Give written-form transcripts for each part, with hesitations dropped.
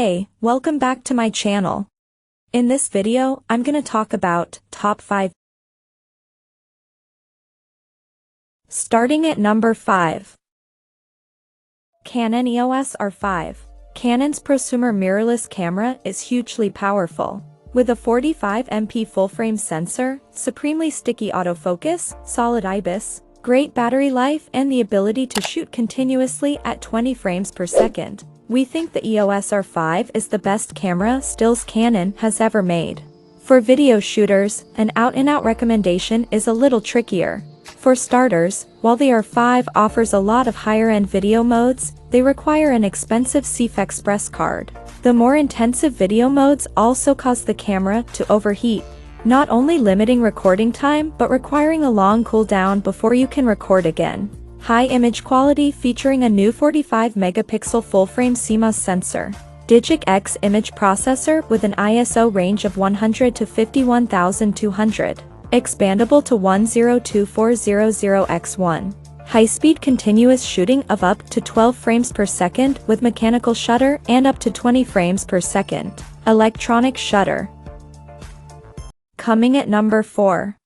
Hey, welcome back to my channel. In this video, I'm gonna talk about top 5. Starting at number 5. Canon EOS R5. Canon's prosumer mirrorless camera is hugely powerful. With a 45MP full-frame sensor, supremely sticky autofocus, solid IBIS, great battery life and the ability to shoot continuously at 20 frames per second, we think the EOS R5 is the best camera stills Canon has ever made. For video shooters, an out-and-out recommendation is a little trickier. For starters, while the R5 offers a lot of higher-end video modes, they require an expensive CF Express card. The more intensive video modes also cause the camera to overheat, not only limiting recording time but requiring a long cooldown before you can record again. High image quality featuring a new 45-megapixel full-frame CMOS sensor. Digic X image processor with an ISO range of 100 to 51,200. Expandable to 102400x1. High-speed continuous shooting of up to 12 frames per second with mechanical shutter and up to 20 frames per second. Electronic shutter. Coming at number 4.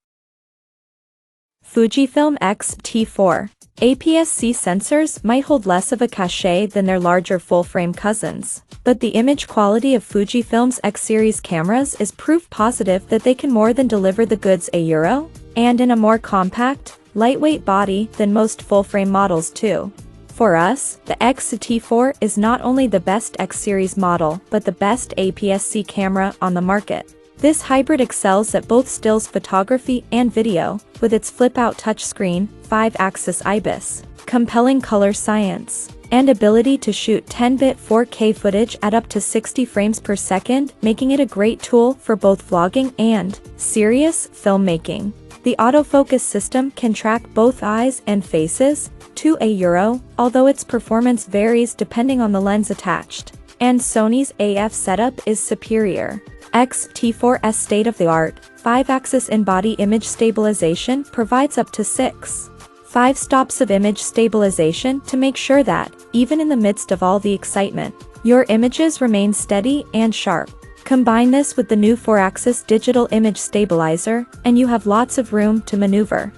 Fujifilm X-T4. APS-C sensors might hold less of a cachet than their larger full-frame cousins, but the image quality of Fujifilm's X-series cameras is proof positive that they can more than deliver the goods and in a more compact, lightweight body than most full-frame models too. For us, the X-T4 is not only the best X-series model but the best APS-C camera on the market. This hybrid excels at both stills photography and video, with its flip-out touchscreen, 5-axis IBIS, compelling color science, and ability to shoot 10-bit 4K footage at up to 60 frames per second, making it a great tool for both vlogging and serious filmmaking. The autofocus system can track both eyes and faces, to €, although its performance varies depending on the lens attached, and Sony's AF setup is superior. X-T4's state-of-the-art, 5-axis in-body image stabilization provides up to 5 stops of image stabilization to make sure that, even in the midst of all the excitement, your images remain steady and sharp. Combine this with the new 4-axis digital image stabilizer, and you have lots of room to maneuver.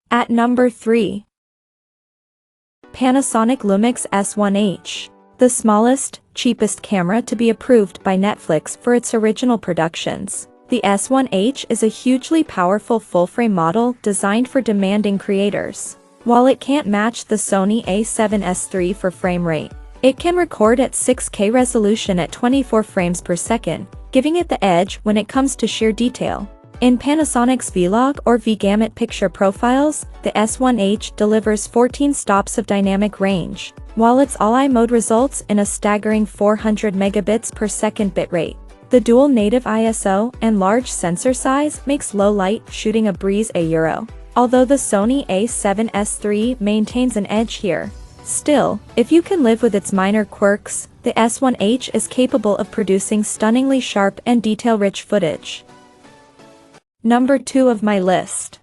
At number 3. Panasonic Lumix S1H. The smallest, cheapest camera to be approved by Netflix for its original productions. The S1H is a hugely powerful full-frame model designed for demanding creators. While it can't match the Sony a7S III for frame rate, it can record at 6K resolution at 24 frames per second, giving it the edge when it comes to sheer detail. In Panasonic's Vlog or V-Gamut picture profiles, the S1H delivers 14 stops of dynamic range, while its all-eye mode results in a staggering 400 megabits per second bitrate. The dual native ISO and large sensor size makes low-light shooting a breeze although the Sony a7S III maintains an edge here. Still, if you can live with its minor quirks, the S1H is capable of producing stunningly sharp and detail-rich footage. Number 2 of my list.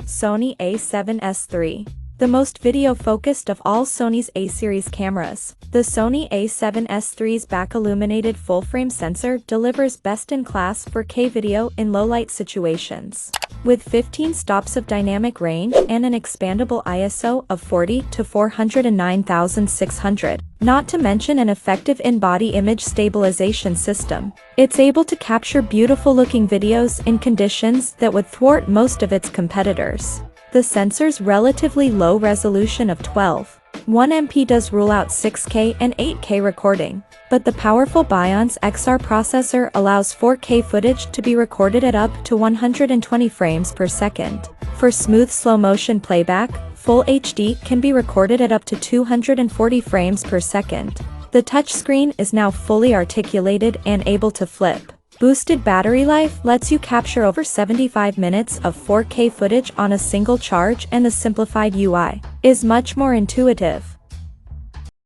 Sony a7S III. The most video-focused of all Sony's A-series cameras, the Sony a7S III's back-illuminated full-frame sensor delivers best-in-class 4K video in low-light situations. With 15 stops of dynamic range and an expandable ISO of 40 to 409,600, not to mention an effective in-body image stabilization system, it's able to capture beautiful-looking videos in conditions that would thwart most of its competitors. The sensor's relatively low resolution of 12.1 does rule out 6K and 8K recording, but the powerful Bion's XR processor allows 4K footage to be recorded at up to 120 frames per second. For smooth slow-motion playback, Full HD can be recorded at up to 240 frames per second. The touchscreen is now fully articulated and able to flip. Boosted battery life lets you capture over 75 minutes of 4K footage on a single charge, and the simplified UI is much more intuitive.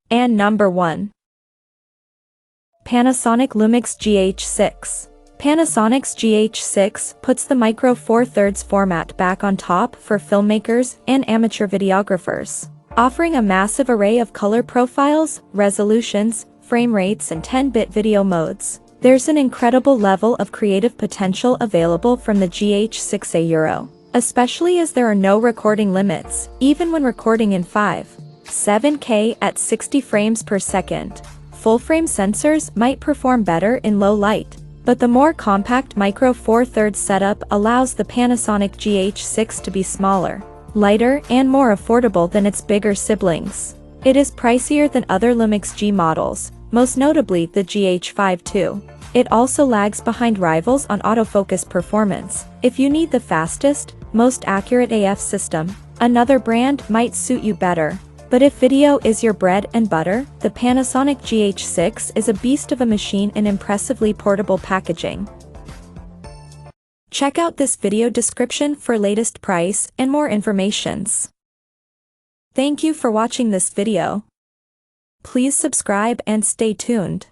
And number 1. Panasonic Lumix GH6. Panasonic's GH6 puts the Micro Four Thirds format back on top for filmmakers and amateur videographers. Offering a massive array of color profiles, resolutions, frame rates and 10-bit video modes, there's an incredible level of creative potential available from the GH6A Euro, especially as there are no recording limits, even when recording in 5.7K at 60 frames per second. Full-frame sensors might perform better in low light, but the more compact Micro Four Thirds setup allows the Panasonic GH6 to be smaller, lighter and more affordable than its bigger siblings. It is pricier than other Lumix G models, most notably the GH5 too. It also lags behind rivals on autofocus performance. If you need the fastest, most accurate AF system, another brand might suit you better. But if video is your bread and butter, the Panasonic GH6 is a beast of a machine in impressively portable packaging. Check out this video description for latest price and more informations. Thank you for watching this video. Please subscribe and stay tuned.